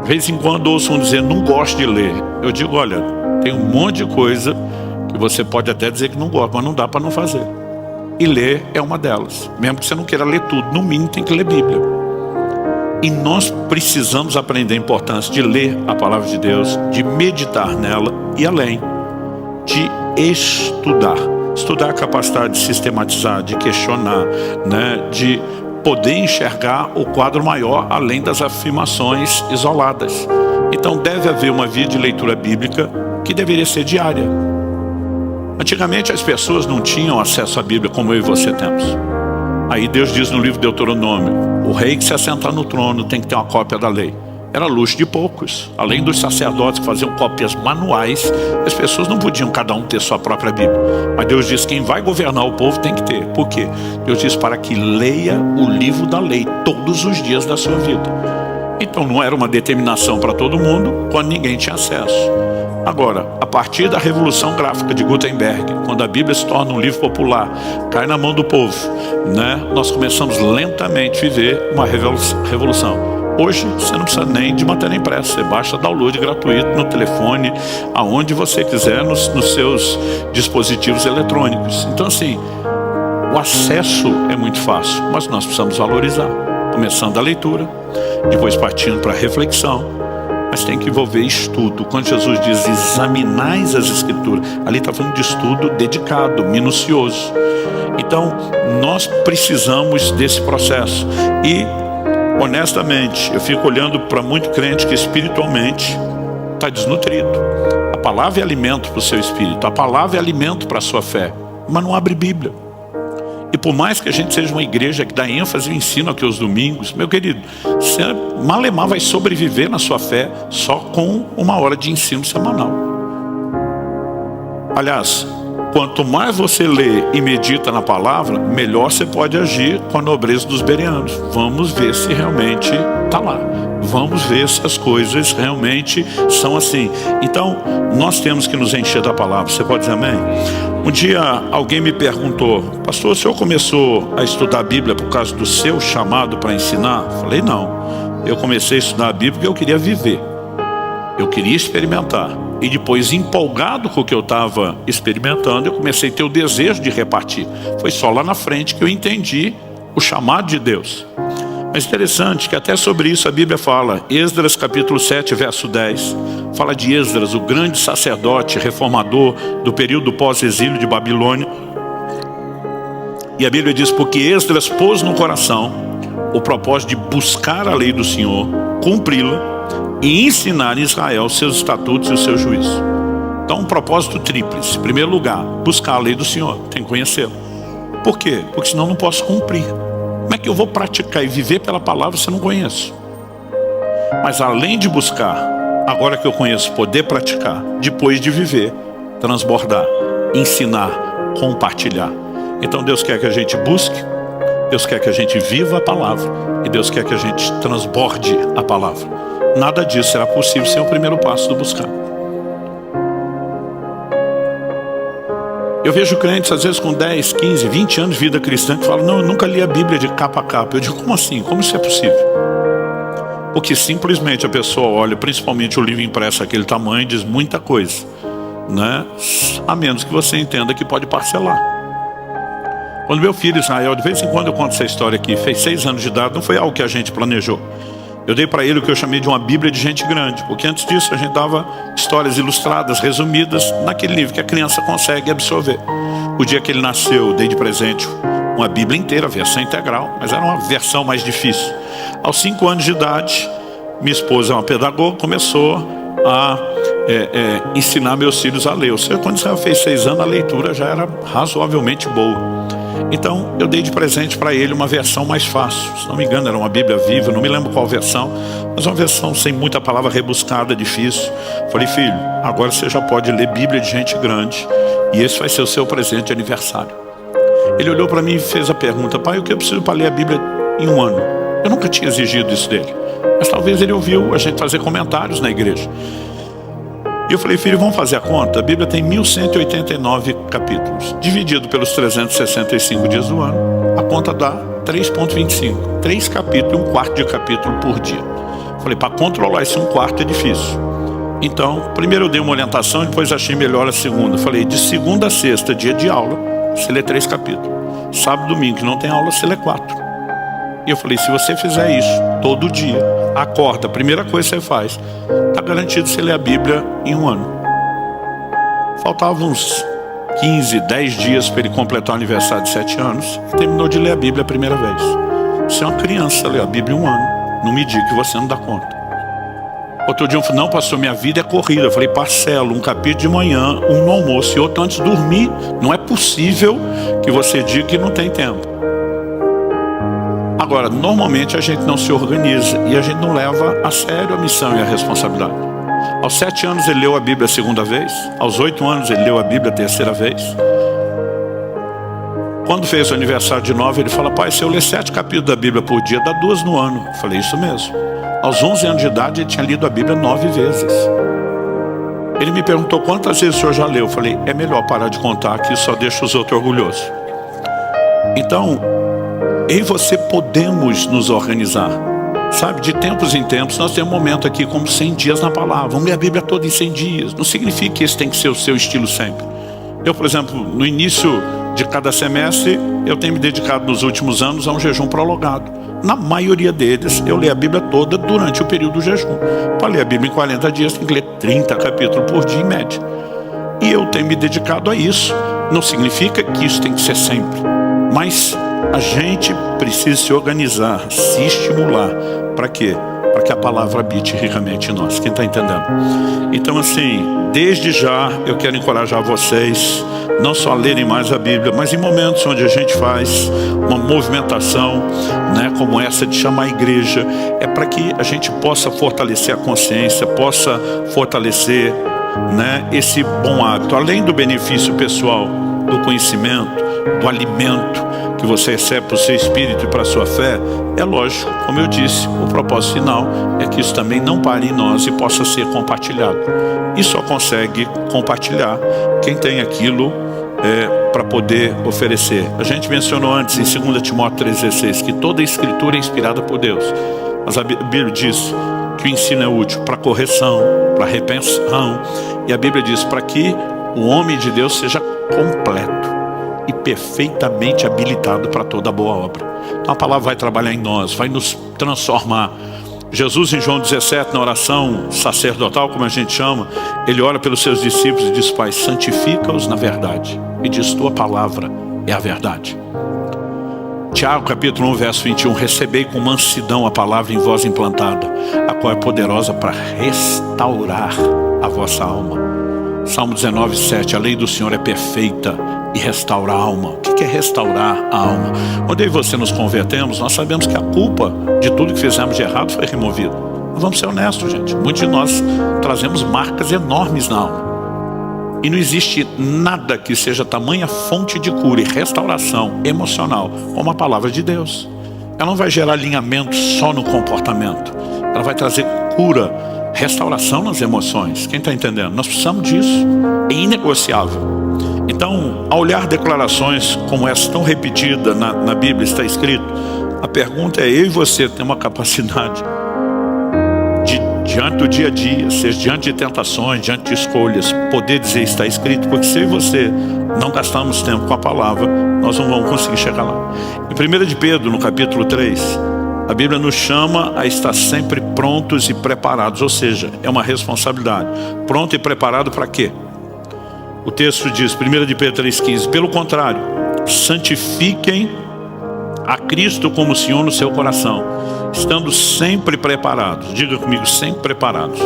De vez em quando ouçam dizer, não gosto de ler. Eu digo, olha, tem um monte de coisa que você pode até dizer que não gosta, mas não dá para não fazer. E ler é uma delas. Mesmo que você não queira ler tudo, no mínimo tem que ler Bíblia. E nós precisamos aprender a importância de ler a palavra de Deus, de meditar nela e além, de estudar. Estudar a capacidade de sistematizar, de questionar, né, de poder enxergar o quadro maior além das afirmações isoladas. Então deve haver uma via de leitura bíblica que deveria ser diária. Antigamente as pessoas não tinham acesso à Bíblia como eu e você temos. Aí Deus diz no livro de Deuteronômio, o rei que se assentar no trono tem que ter uma cópia da lei. Era luxo de poucos. Além dos sacerdotes que faziam cópias manuais, as pessoas não podiam cada um ter sua própria Bíblia. Mas Deus diz que quem vai governar o povo tem que ter. Por quê? Deus diz para que leia o livro da lei todos os dias da sua vida. Então não era uma determinação para todo mundo quando ninguém tinha acesso. Agora, a partir da Revolução Gráfica de Gutenberg, quando a Bíblia se torna um livro popular, cai na mão do povo, né? Nós começamos lentamente a viver uma revolução. Hoje você não precisa nem de matéria impressa, você baixa download gratuito no telefone, aonde você quiser, nos seus dispositivos eletrônicos. Então assim, o acesso é muito fácil, mas nós precisamos valorizar. Começando a leitura, depois partindo para a reflexão, mas tem que envolver estudo. Quando Jesus diz, examinais as Escrituras, ali está falando de estudo dedicado, minucioso. Então, nós precisamos desse processo. E honestamente, eu fico olhando para muito crente que espiritualmente está desnutrido. A palavra é alimento para o seu espírito, a palavra é alimento para a sua fé, mas não abre Bíblia. E por mais que a gente seja uma igreja que dá ênfase e ensino aqui aos domingos, meu querido, você malemar vai sobreviver na sua fé só com uma hora de ensino semanal. Aliás, quanto mais você lê e medita na palavra, melhor você pode agir com a nobreza dos bereanos. Vamos ver se realmente está lá. Vamos ver se as coisas realmente são assim. Então, nós temos que nos encher da palavra. Você pode dizer amém? Um dia alguém me perguntou: pastor, o senhor começou a estudar a Bíblia por causa do seu chamado para ensinar? Falei, não. Eu comecei a estudar a Bíblia porque eu queria viver. Eu queria experimentar. E depois, empolgado com o que eu estava experimentando, eu comecei a ter o desejo de repartir. Foi só lá na frente que eu entendi o chamado de Deus. Mas interessante que até sobre isso a Bíblia fala. Esdras capítulo 7, verso 10. Fala de Esdras, o grande sacerdote reformador do período pós-exílio de Babilônia. E a Bíblia diz: porque Esdras pôs no coração o propósito de buscar a lei do Senhor, cumpri-la e ensinar em Israel os seus estatutos e os seus juízos. Então, um propósito tríplice. Em primeiro lugar, buscar a lei do Senhor, tem que conhecê-la. Por quê? Porque senão eu não posso cumprir. Como é que eu vou praticar e viver pela palavra se eu não conheço? Mas além de buscar, agora que eu conheço, poder praticar, depois de viver, transbordar, ensinar, compartilhar. Então Deus quer que a gente busque, Deus quer que a gente viva a palavra, e Deus quer que a gente transborde a palavra. Nada disso será possível sem o primeiro passo do buscar. Eu vejo crentes, às vezes com 10, 15, 20 anos de vida cristã, que falam: não, eu nunca li a Bíblia de capa a capa. Eu digo: como assim? Como isso é possível? Porque simplesmente a pessoa olha, principalmente o livro impresso aquele tamanho, diz muita coisa, né? A menos que você entenda que pode parcelar. Quando meu filho Israel, de vez em quando eu conto essa história aqui, fez 6 anos de idade, não foi algo que a gente planejou. Eu dei para ele o que eu chamei de uma Bíblia de gente grande, porque antes disso a gente dava histórias ilustradas, resumidas, naquele livro que a criança consegue absorver. O dia que ele nasceu, eu dei de presente uma Bíblia inteira, versão integral, mas era uma versão mais difícil. Aos 5 anos de idade, minha esposa é uma pedagoga, começou a ensinar meus filhos a ler. Ou seja, quando Israel fez 6 anos, a leitura já era razoavelmente boa. Então eu dei de presente para ele uma versão mais fácil. Se não me engano era uma Bíblia Viva, não me lembro qual versão, mas uma versão sem muita palavra rebuscada, difícil. Falei: filho, agora você já pode ler Bíblia de gente grande, e esse vai ser o seu presente de aniversário. Ele olhou para mim e fez a pergunta: pai, o que eu preciso para ler a Bíblia em 1 ano? Eu nunca tinha exigido isso dele, mas talvez ele ouviu a gente fazer comentários na igreja. E eu falei: filho, vamos fazer a conta? A Bíblia tem 1189 capítulos. Dividido pelos 365 dias do ano, a conta dá 3,25. 3 capítulos e 1/4 de capítulo por dia. Falei: para controlar esse 1/4 é difícil. Então, primeiro eu dei uma orientação e depois achei melhor a segunda. Falei: de segunda a sexta, dia de aula, você lê 3 capítulos. Sábado e domingo, que não tem aula, você lê 4. E eu falei: se você fizer isso todo dia, acorda, a primeira coisa que você faz, está garantido você ler a Bíblia em 1 ano. Faltavam uns 15, 10 dias para ele completar o aniversário de 7 anos. E terminou de ler a Bíblia a primeira vez. Você é uma criança, lê a Bíblia em 1 ano. Não me diga que você não dá conta. Outro dia eu falei: não, pastor, minha vida é corrida. Eu falei: parcelo, um capítulo de manhã, um no almoço e outro antes de dormir. Não é possível que você diga que não tem tempo. Agora, normalmente a gente não se organiza e a gente não leva a sério a missão e a responsabilidade. Aos 7 anos ele leu a Bíblia a segunda vez. Aos 8 anos ele leu a Bíblia a terceira vez. Quando fez o aniversário de 9, ele fala: pai, se eu ler 7 capítulos da Bíblia por dia, dá 2 no ano. Eu falei: isso mesmo. Aos 11 anos de idade ele tinha lido a Bíblia 9 vezes. Ele me perguntou: quantas vezes o senhor já leu? Eu falei: é melhor parar de contar, que isso só deixa os outros orgulhosos. Então, eu e você podemos nos organizar. Sabe, de tempos em tempos nós temos um momento aqui como 100 dias na palavra. Vamos ler a Bíblia toda em 100 dias. Não significa que esse tem que ser o seu estilo sempre. Eu, por exemplo, no início de cada semestre, eu tenho me dedicado nos últimos anos a um jejum prolongado. Na maioria deles, eu leio a Bíblia toda durante o período do jejum. Para ler a Bíblia em 40 dias, tem que ler 30 capítulos por dia em média. E eu tenho me dedicado a isso. Não significa que isso tem que ser sempre. Mas a gente precisa se organizar, se estimular. Para quê? para que a palavra habite ricamente em nós. Quem está entendendo? Então assim, desde já eu quero encorajar vocês, não só a lerem mais a Bíblia, mas em momentos onde a gente faz uma movimentação, né, como essa de chamar a igreja, é para que a gente possa fortalecer a consciência, possa fortalecer, né, esse bom hábito, além do benefício pessoal, do conhecimento, do alimento que você recebe para o seu espírito e para a sua fé. É lógico, como eu disse, o propósito final é que isso também não pare em nós e possa ser compartilhado. E só consegue compartilhar quem tem aquilo para poder oferecer. A gente mencionou antes em 2 Timóteo 3,16 que toda a escritura é inspirada por Deus. Mas a Bíblia diz que o ensino é útil para correção, para repreensão. E a Bíblia diz para que o homem de Deus seja completo e perfeitamente habilitado para toda boa obra. Então a palavra vai trabalhar em nós, vai nos transformar. Jesus em João 17, na oração sacerdotal, como a gente chama, ele ora pelos seus discípulos e diz: Pai, santifica-os na verdade. E diz: tua palavra é a verdade. Tiago capítulo 1, verso 21, recebei com mansidão a palavra em vós implantada, a qual é poderosa para restaurar a vossa alma. Salmo 19, 7, a lei do Senhor é perfeita e restaura a alma. O que é restaurar a alma? Quando eu e você nos convertemos, nós sabemos que a culpa de tudo que fizemos de errado foi removida. Mas vamos ser honestos, gente. Muitos de nós trazemos marcas enormes na alma. E não existe nada que seja tamanha fonte de cura e restauração emocional como a palavra de Deus. Ela não vai gerar alinhamento só no comportamento. Ela vai trazer cura, restauração nas emoções. Quem está entendendo? Nós precisamos disso. É inegociável. Então, ao olhar declarações como essa tão repetida na Bíblia, está escrito, a pergunta é: eu e você temos uma capacidade de, diante do dia a dia, seja diante de tentações, diante de escolhas, poder dizer está escrito? Porque se eu e você não gastarmos tempo com a palavra, nós não vamos conseguir chegar lá. Em 1 de Pedro, no capítulo 3, a Bíblia nos chama a estar sempre prontos e preparados, ou seja, é uma responsabilidade. Pronto e preparado para quê? O texto diz, 1 de Pedro 3,15, pelo contrário, santifiquem a Cristo como Senhor no seu coração, estando sempre preparados. Diga comigo, sempre preparados.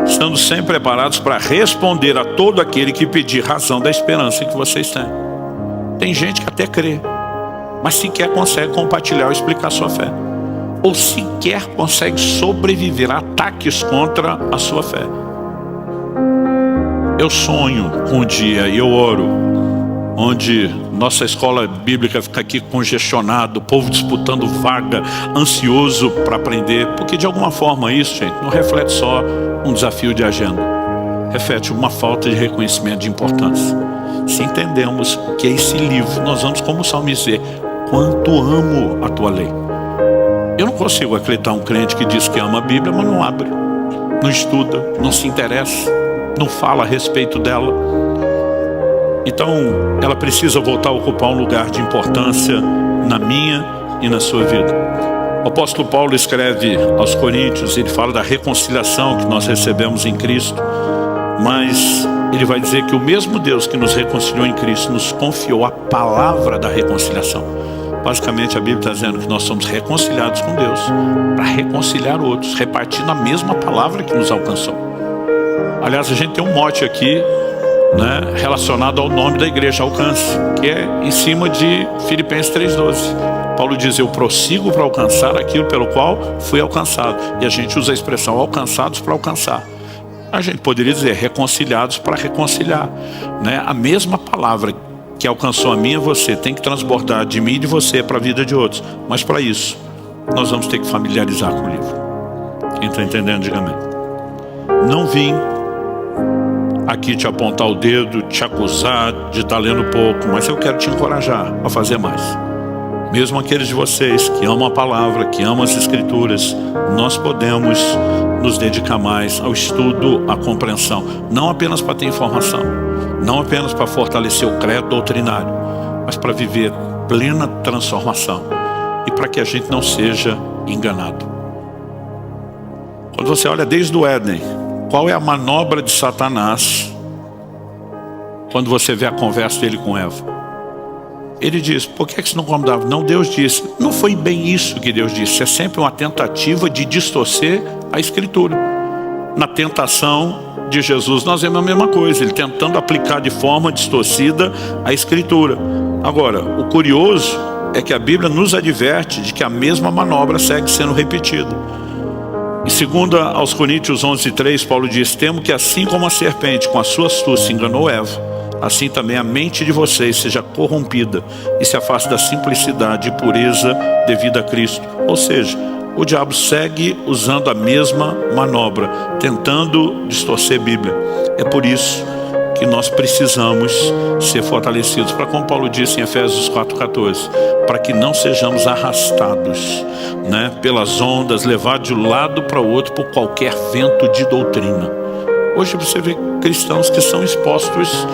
Estando sempre preparados para responder a todo aquele que pedir razão da esperança que vocês têm. Tem gente que até crê, mas sequer consegue compartilhar ou explicar sua fé, ou sequer consegue sobreviver a ataques contra a sua fé. Eu sonho com um dia, e eu oro, onde nossa escola bíblica fica aqui congestionada, o povo disputando vaga, ansioso para aprender, porque de alguma forma isso, gente, não reflete só um desafio de agenda, reflete uma falta de reconhecimento de importância. Se entendemos o que é esse livro, nós vamos, como o salmista, dizer: quanto amo a tua lei. Eu não consigo acreditar um crente que diz que ama a Bíblia, mas não abre, não estuda, não se interessa, não fala a respeito dela. Então ela precisa voltar a ocupar um lugar de importância na minha e na sua vida. O apóstolo Paulo escreve aos Coríntios, ele fala da reconciliação que nós recebemos em Cristo, mas ele vai dizer que o mesmo Deus que nos reconciliou em Cristo nos confiou a palavra da reconciliação. Basicamente a Bíblia está dizendo que nós somos reconciliados com Deus para reconciliar outros, repartindo a mesma palavra que nos alcançou. Aliás, a gente tem um mote aqui, né, relacionado ao nome da igreja, Alcance, que é em cima de Filipenses 3,12. Paulo diz: eu prossigo para alcançar aquilo pelo qual fui alcançado. E a gente usa a expressão alcançados para alcançar. A gente poderia dizer reconciliados para reconciliar, né? A mesma palavra que alcançou a mim e você tem que transbordar de mim e de você para a vida de outros. Mas para isso, nós vamos ter que familiarizar com o livro. Quem está entendendo, diga amém. Não vim aqui te apontar o dedo, te acusar de estar lendo pouco, mas eu quero te encorajar a fazer mais. Mesmo aqueles de vocês que amam a palavra, que amam as escrituras, nós podemos nos dedicar mais ao estudo, à compreensão, não apenas para ter informação, não apenas para fortalecer o credo doutrinário, mas para viver plena transformação e para que a gente não seja enganado. Quando você olha desde o Éden, qual é a manobra de Satanás quando você vê a conversa dele com Eva? Ele diz, por que você não come da árvore? Não, Deus disse. Não foi bem isso que Deus disse. É sempre uma tentativa de distorcer a Escritura. Na tentação de Jesus, nós vemos a mesma coisa. Ele tentando aplicar de forma distorcida a Escritura. Agora, o curioso é que a Bíblia nos adverte de que a mesma manobra segue sendo repetida. Em 2 aos Coríntios 11:3, Paulo diz, temo que assim como a serpente com a sua astúcia enganou Eva, assim também a mente de vocês seja corrompida e se afaste da simplicidade e pureza devida a Cristo. Ou seja, o diabo segue usando a mesma manobra, tentando distorcer a Bíblia. É por isso que nós precisamos ser fortalecidos, para como Paulo disse em Efésios 4:14, para que não sejamos arrastados, pelas ondas, levados de um lado para o outro por qualquer vento de doutrina. Hoje você vê cristãos que são expostos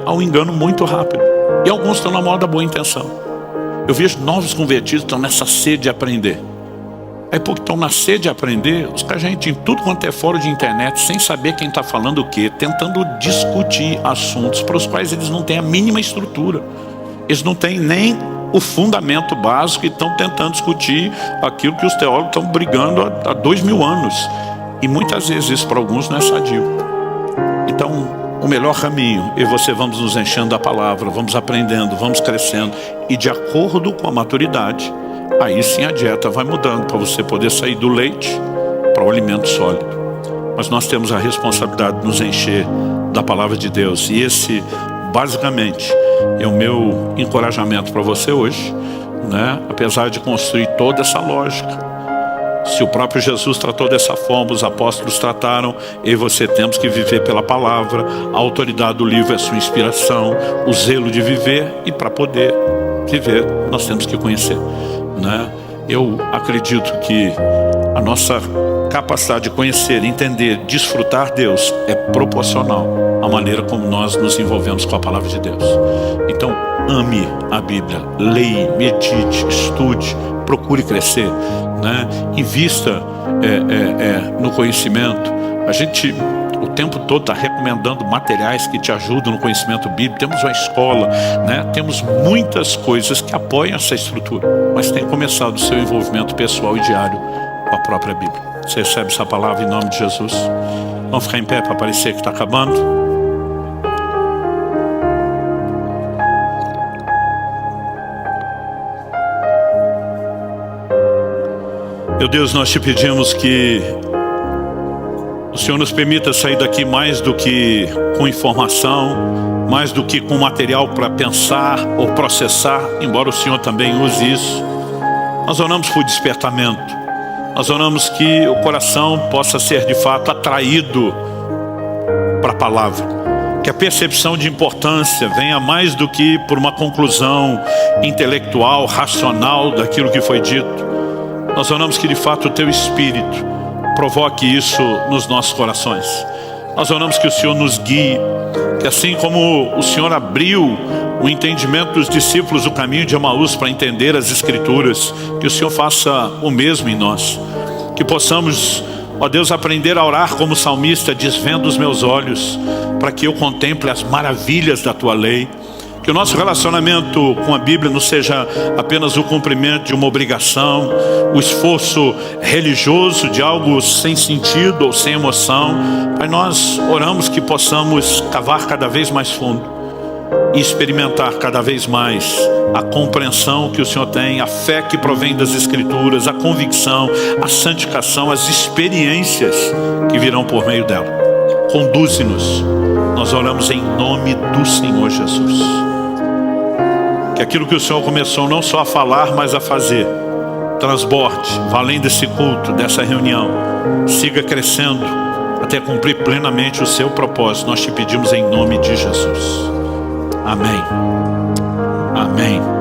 ao engano muito rápido. E alguns estão na moda da boa intenção. Eu vejo novos convertidos que estão nessa sede de aprender. Aí porque estão na sede de aprender, os caras já entram em tudo quanto é fora de internet, sem saber quem está falando o quê, tentando discutir assuntos para os quais eles não têm a mínima estrutura. Eles não têm nem o fundamento básico e estão tentando discutir aquilo que os teólogos estão brigando há 2000 anos. E muitas vezes isso para alguns não é sadio. Então, o melhor caminho, eu e você vamos nos enchendo da palavra, vamos aprendendo, vamos crescendo. E de acordo com a maturidade, aí sim a dieta vai mudando para você poder sair do leite para o alimento sólido. Mas nós temos a responsabilidade de nos encher da palavra de Deus. E esse, basicamente, é o meu encorajamento para você hoje, apesar de construir toda essa lógica. Se o próprio Jesus tratou dessa forma, os apóstolos trataram, eu e você temos que viver pela palavra. A autoridade do livro é a sua inspiração, o zelo de viver, e para poder viver nós temos que conhecer. Eu acredito que a nossa capacidade de conhecer, entender, desfrutar Deus é proporcional à maneira como nós nos envolvemos com a palavra de Deus. Então ame a Bíblia, leia, medite, estude, procure crescer, invista no conhecimento. A gente o tempo todo está recomendando materiais que te ajudam no conhecimento bíblico. Temos uma escola, temos muitas coisas que apoiam essa estrutura, mas tem começado o seu envolvimento pessoal e diário com a própria Bíblia. Você recebe essa palavra em nome de Jesus? Vamos ficar em pé para parecer que está acabando. Meu Deus, nós te pedimos que o Senhor nos permita sair daqui mais do que com informação, mais do que com material para pensar ou processar, embora o Senhor também use isso. Nós oramos por despertamento. Nós oramos que o coração possa ser de fato atraído para a palavra. Que a percepção de importância venha mais do que por uma conclusão intelectual, racional daquilo que foi dito. Nós oramos que de fato o Teu Espírito provoque isso nos nossos corações. Nós oramos que o Senhor nos guie, que assim como o Senhor abriu o entendimento dos discípulos do caminho de Emaús para entender as Escrituras, que o Senhor faça o mesmo em nós. Que possamos, ó Deus, aprender a orar como o salmista, desvenda os meus olhos, para que eu contemple as maravilhas da Tua lei. Que o nosso relacionamento com a Bíblia não seja apenas o cumprimento de uma obrigação, o esforço religioso de algo sem sentido ou sem emoção. Pai, nós oramos que possamos cavar cada vez mais fundo e experimentar cada vez mais a compreensão que o Senhor tem, a fé que provém das Escrituras, a convicção, a santificação, as experiências que virão por meio dela. Conduze-nos. Nós oramos em nome do Senhor Jesus. Que aquilo que o Senhor começou não só a falar, mas a fazer, transborde, valendo desse culto, dessa reunião, siga crescendo até cumprir plenamente o seu propósito. Nós te pedimos em nome de Jesus. Amém. Amém.